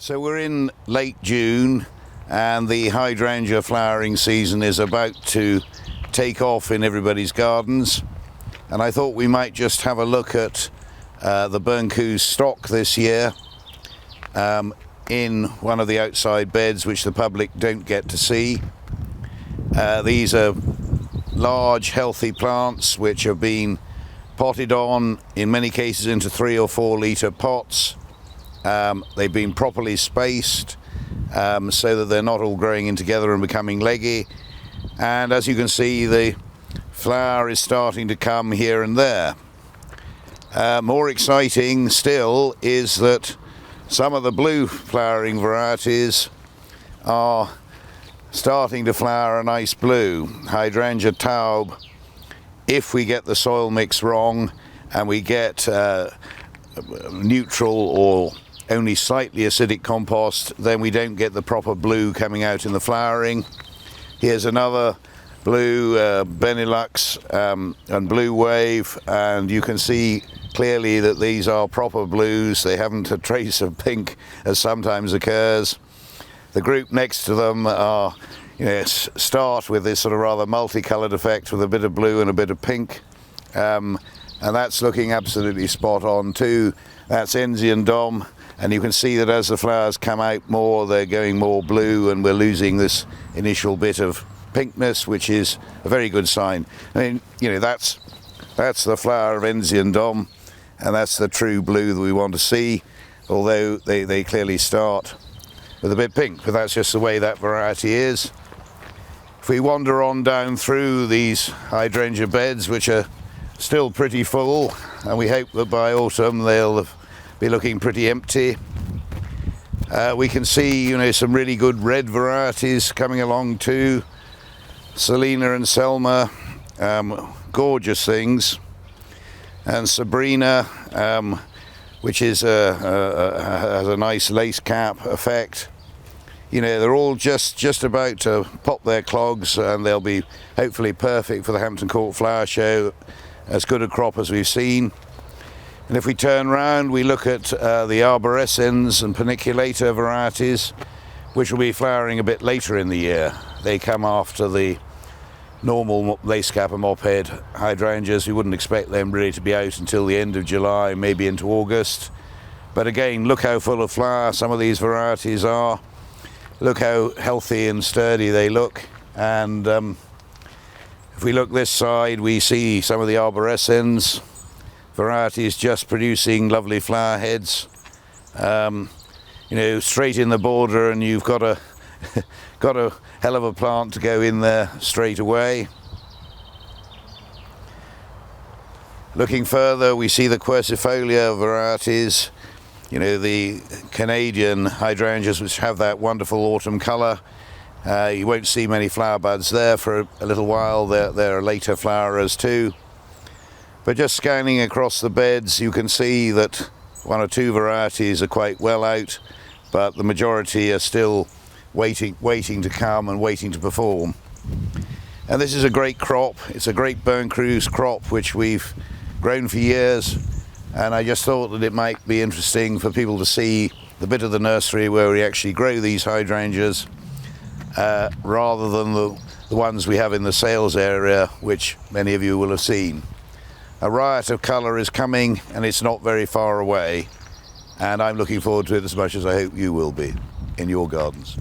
So we're in late June and the hydrangea flowering season is about to take off in everybody's gardens, and I thought we might just have a look at the Burncoose stock this year in one of the outside beds which the public don't get to see. These are large healthy plants which have been potted on, in many cases into 3 or 4 litre pots. They've been properly spaced so that they're not all growing in together and becoming leggy, and as you can see, the flower is starting to come here and there. More exciting still is that some of the blue flowering varieties are starting to flower a nice blue. Hydrangea taube, if we get the soil mix wrong and we get neutral or only slightly acidic compost, then we don't get the proper blue coming out in the flowering. Here's another blue Benelux and blue wave, and you can see clearly that these are proper blues. They haven't a trace of pink as sometimes occurs. The group next to them are, start with this sort of rather multicolored effect with a bit of blue and a bit of pink, and that's looking absolutely spot on too. That's Enzian Dom, and you can see that as the flowers come out more, they're going more blue, and we're losing this initial bit of pinkness, which is a very good sign. I mean, that's the flower of Enzian Dom, and that's the true blue that we want to see, although they clearly start with a bit pink, but that's just the way that variety is. If we wander on down through these hydrangea beds, which are still pretty full, and we hope that by autumn they'll be looking pretty empty, we can see some really good red varieties coming along too. Selena and Selma, gorgeous things, and Sabrina, which is has a nice lace cap effect. They're all just about to pop their clogs, and they'll be hopefully perfect for the Hampton Court Flower Show, as good a crop as we've seen. And if we turn round, we look at the arborescens and paniculator varieties, which will be flowering a bit later in the year. They come after the normal lace cap and mop-head hydrangeas. We wouldn't expect them really to be out until the end of July, maybe into August. But again, look how full of flower some of these varieties are. Look how healthy and sturdy they look. And if we look this side, we see some of the arborescens varieties just producing lovely flower heads. Straight in the border, and you've got a got a hell of a plant to go in there straight away. Looking further, we see the quercifolia varieties, the Canadian hydrangeas, which have that wonderful autumn colour. You won't see many flower buds there for a little while. They're later flowerers too. But just scanning across the beds, you can see that 1 or 2 varieties are quite well out, but the majority are still waiting to come and waiting to perform. And this is a great crop. It's a great Burncoose crop which we've grown for years, and I just thought that it might be interesting for people to see the bit of the nursery where we actually grow these hydrangeas, rather than the ones we have in the sales area, which many of you will have seen. A riot of colour is coming, and it's not very far away, and I'm looking forward to it as much as I hope you will be in your gardens.